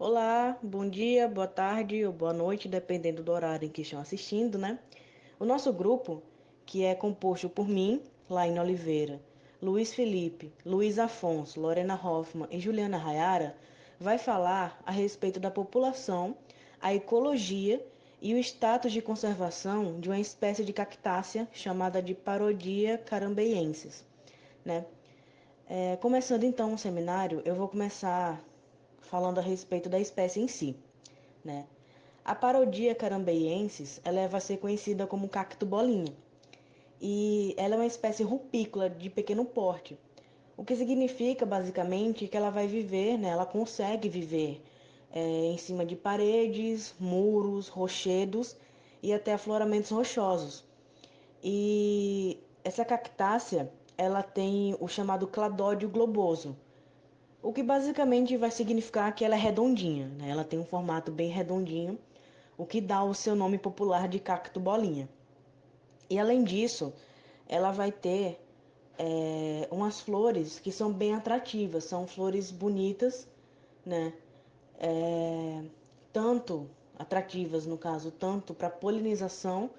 Olá, bom dia, boa tarde ou boa noite, dependendo do horário em que estão assistindo, né? O nosso grupo, que é composto por mim, Laine Oliveira, Luiz Felipe, Luiz Afonso, Lorena Hoffman e Juliana Rayara, vai falar a respeito da população, a ecologia e o status de conservação de uma espécie de cactácea chamada de Parodia carambeiensis, né? Começando então o seminário, eu vou começar falando a respeito da espécie em si, né? A Parodia carambeiensis, ela vai ser conhecida como cacto bolinha, e ela é uma espécie rupícola de pequeno porte, o que significa basicamente que ela vai viver, né? Ela consegue viver em cima de paredes, muros, rochedos e até afloramentos rochosos. E essa cactácea, ela tem o chamado cladódio globoso, o que basicamente vai significar que ela é redondinha, né? Ela tem um formato bem redondinho, o que dá o seu nome popular de cacto bolinha. E além disso, ela vai ter umas flores que são bem atrativas, são flores bonitas, né? Tanto atrativas, no caso, tanto para polinização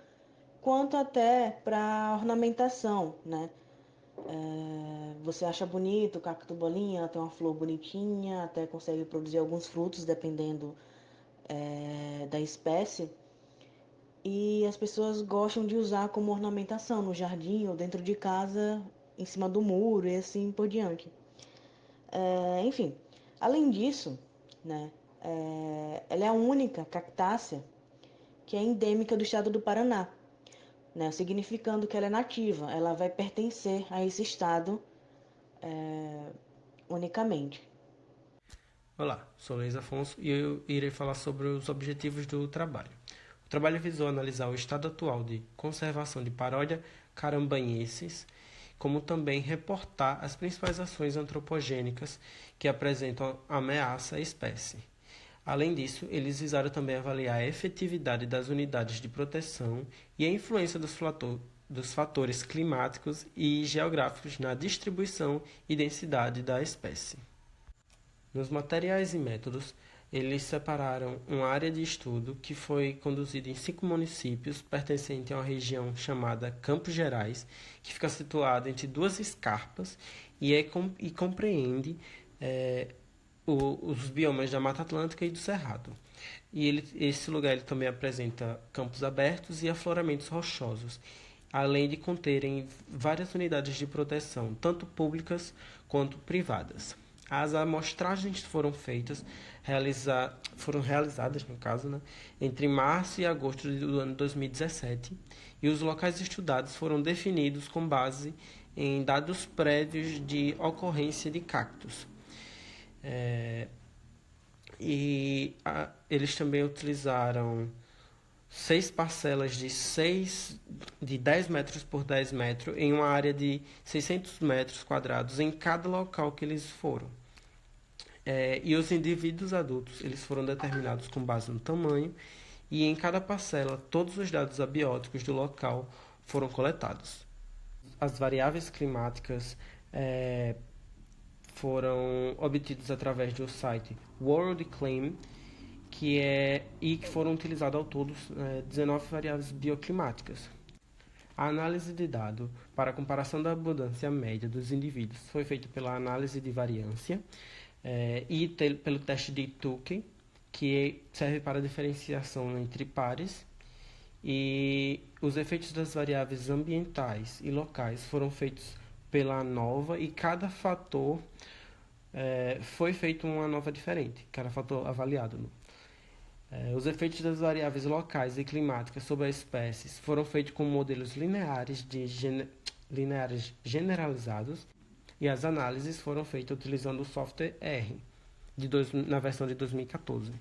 quanto até para ornamentação, né? Você acha bonito o cacto bolinha, ela tem uma flor bonitinha, até consegue produzir alguns frutos dependendo da espécie. E as pessoas gostam de usar como ornamentação no jardim ou dentro de casa, em cima do muro e assim por diante. Enfim, além disso, né, ela é a única cactácea que é endêmica do estado do Paraná, né, significando que ela é nativa, ela vai pertencer a esse estado unicamente. Olá, sou Luiz Afonso e eu irei falar sobre os objetivos do trabalho. O trabalho visou analisar o estado atual de conservação de paródia carambanhenses, como também reportar as principais ações antropogênicas que apresentam ameaça à espécie. Além disso, eles visaram também avaliar a efetividade das unidades de proteção e a influência dos fatores climáticos e geográficos na distribuição e densidade da espécie. Nos materiais e métodos, eles separaram uma área de estudo que foi conduzida em 5 municípios pertencentes a uma região chamada Campos Gerais, que fica situada entre duas escarpas e compreende os biomas da Mata Atlântica e do Cerrado. Esse lugar ele também apresenta campos abertos e afloramentos rochosos, além de conterem várias unidades de proteção, tanto públicas quanto privadas. As amostragens foram realizadas, no caso, né, entre março e agosto do ano 2017, e os locais estudados foram definidos com base em dados prévios de ocorrência de cactos. Eles também utilizaram 6 parcelas de 10 metros por 10 metros em uma área de 600 metros quadrados em cada local que eles foram. E os indivíduos adultos eles foram determinados com base no tamanho, e em cada parcela todos os dados abióticos do local foram coletados. As variáveis climáticas foram obtidas através do site WorldClim, que foram utilizadas ao todo 19 variáveis bioclimáticas. A análise de dado para a comparação da abundância média dos indivíduos foi feita pela análise de variância pelo teste de Tukey, que serve para a diferenciação entre pares, e os efeitos das variáveis ambientais e locais foram feitos pela ANOVA, e cada fator foi feito uma nova diferente, cada fator avaliado. Os efeitos das variáveis locais e climáticas sobre as espécies foram feitos com modelos lineares generalizados, e as análises foram feitas utilizando o software R, na versão de 2014.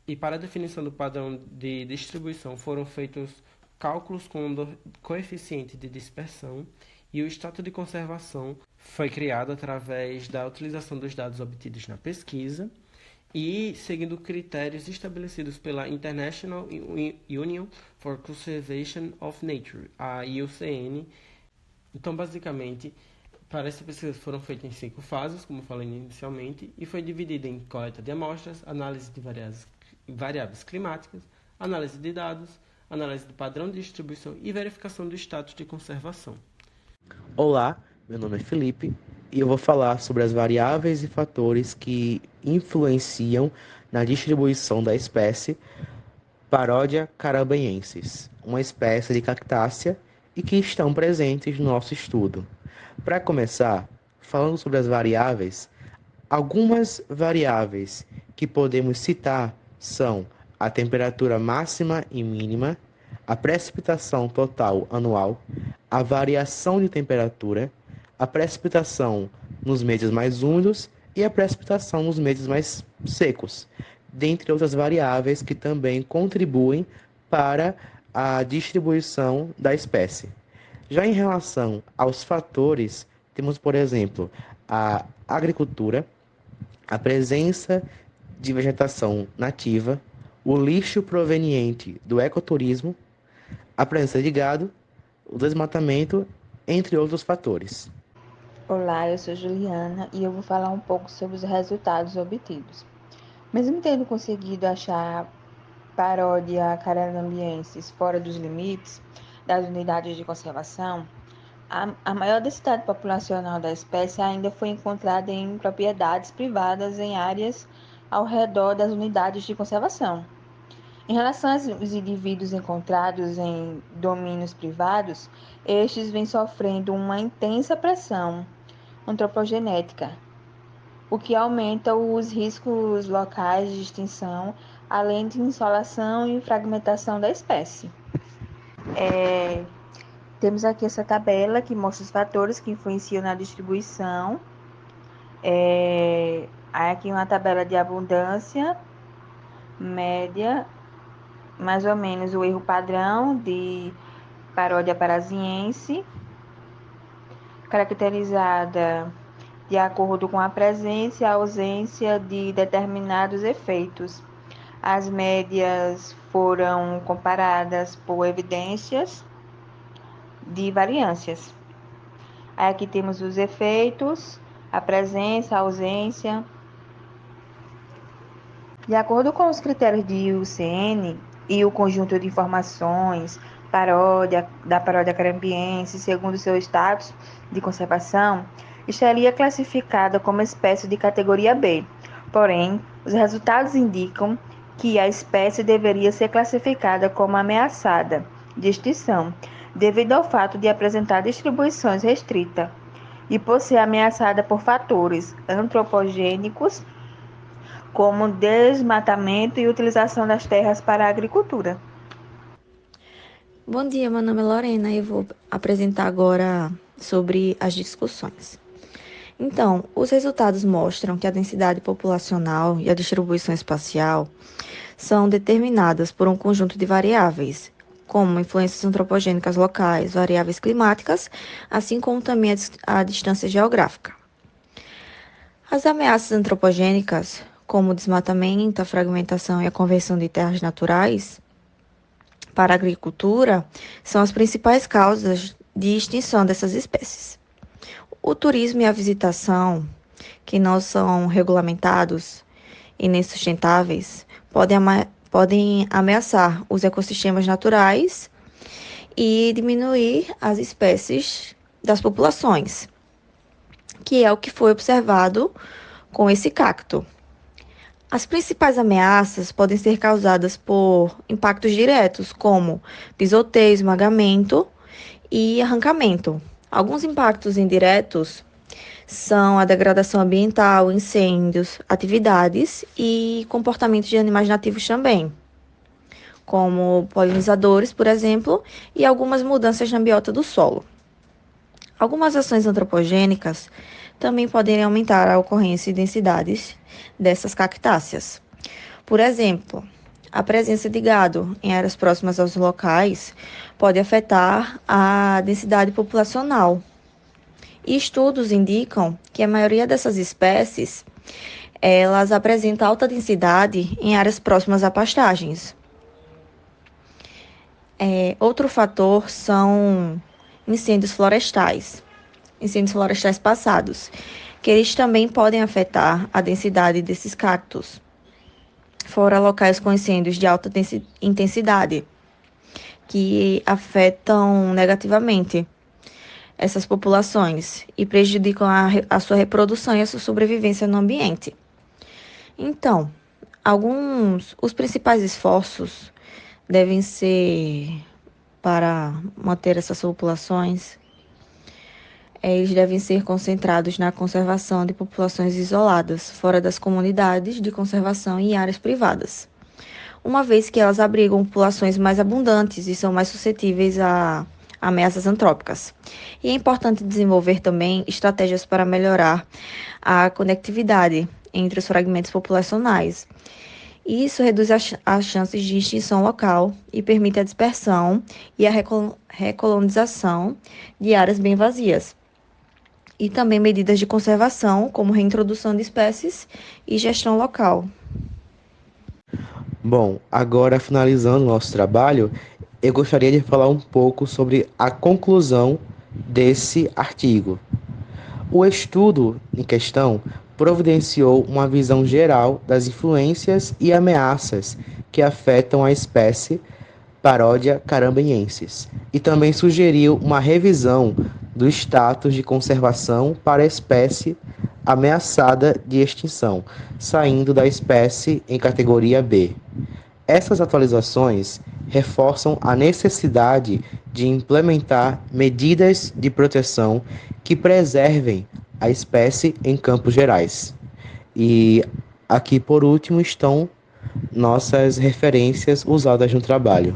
E para a definição do padrão de distribuição foram feitos cálculos com o coeficiente de dispersão, e o status de conservação foi criado através da utilização dos dados obtidos na pesquisa e seguindo critérios estabelecidos pela International Union for Conservation of Nature, a IUCN. Então, basicamente, Para essa pesquisa foram feitas em 5 fases, como falei inicialmente, e foi dividida em coleta de amostras, análise de variáveis climáticas, análise de dados, análise do padrão de distribuição e verificação do status de conservação. Olá, meu nome é Felipe e eu vou falar sobre as variáveis e fatores que influenciam na distribuição da espécie Paródia carabanhensis, uma espécie de cactácea e que estão presentes no nosso estudo. Para começar, falando sobre as variáveis, algumas variáveis que podemos citar são a temperatura máxima e mínima, a precipitação total anual, a variação de temperatura, a precipitação nos meses mais úmidos e a precipitação nos meses mais secos, dentre outras variáveis que também contribuem para a distribuição da espécie. Já em relação aos fatores, temos, por exemplo, a agricultura, a presença de vegetação nativa, o lixo proveniente do ecoturismo, a presença de gado, o desmatamento, entre outros fatores. Olá, eu sou Juliana e eu vou falar um pouco sobre os resultados obtidos. Mesmo tendo conseguido achar Paródia caragambiensis fora dos limites das unidades de conservação, a maior densidade populacional da espécie ainda foi encontrada em propriedades privadas em áreas ao redor das unidades de conservação. Em relação aos indivíduos encontrados em domínios privados, estes vêm sofrendo uma intensa pressão antropogenética, o que aumenta os riscos locais de extinção, além de insolação e fragmentação da espécie. Temos aqui essa tabela que mostra os fatores que influenciam na distribuição. Aqui uma tabela de abundância, média, mais ou menos o erro padrão de Paródia parasiense, caracterizada de acordo com a presença e a ausência de determinados efeitos. As médias foram comparadas por evidências de variâncias. Aqui temos os efeitos, a presença, a ausência. De acordo com os critérios de IUCN e o conjunto de informações da paródia carambiense, segundo seu status de conservação, estaria classificada como espécie de categoria B. Porém, os resultados indicam que a espécie deveria ser classificada como ameaçada de extinção, devido ao fato de apresentar distribuições restrita e por ser ameaçada por fatores antropogênicos, como desmatamento e utilização das terras para a agricultura. Bom dia, meu nome é Lorena e eu vou apresentar agora sobre as discussões. Então, os resultados mostram que a densidade populacional e a distribuição espacial são determinadas por um conjunto de variáveis, como influências antropogênicas locais, variáveis climáticas, assim como também a distância geográfica. As ameaças antropogênicas, como o desmatamento, a fragmentação e a conversão de terras naturais para a agricultura, são as principais causas de extinção dessas espécies. O turismo e a visitação, que não são regulamentados e nem sustentáveis, podem ameaçar os ecossistemas naturais e diminuir as espécies das populações, que é o que foi observado com esse cacto. As principais ameaças podem ser causadas por impactos diretos, como pisoteio, esmagamento e arrancamento. Alguns impactos indiretos são a degradação ambiental, incêndios, atividades e comportamentos de animais nativos também, como polinizadores, por exemplo, e algumas mudanças na biota do solo. Algumas ações antropogênicas também podem aumentar a ocorrência e densidades dessas cactáceas. Por exemplo, a presença de gado em áreas próximas aos locais pode afetar a densidade populacional. E estudos indicam que a maioria dessas espécies, elas apresentam alta densidade em áreas próximas a pastagens. Outro fator são incêndios florestais. incêndios florestais passados, que eles também podem afetar a densidade desses cactos, fora locais com incêndios de alta intensidade, que afetam negativamente essas populações e prejudicam a sua reprodução e a sua sobrevivência no ambiente. Então, os principais esforços devem ser para manter essas populações, eles devem ser concentrados na conservação de populações isoladas, fora das comunidades de conservação e em áreas privadas, uma vez que elas abrigam populações mais abundantes e são mais suscetíveis a ameaças antrópicas. E é importante desenvolver também estratégias para melhorar a conectividade entre os fragmentos populacionais. Isso reduz as chances de extinção local e permite a dispersão e a recolonização de áreas bem vazias. E também medidas de conservação, como reintrodução de espécies e gestão local. Bom, agora finalizando nosso trabalho, eu gostaria de falar um pouco sobre a conclusão desse artigo. O estudo em questão providenciou uma visão geral das influências e ameaças que afetam a espécie Paródia carambenhensis e também sugeriu uma revisão do status de conservação para a espécie ameaçada de extinção, saindo da espécie em categoria B. Essas atualizações reforçam a necessidade de implementar medidas de proteção que preservem a espécie em Campos Gerais. E aqui, por último, estão nossas referências usadas no trabalho.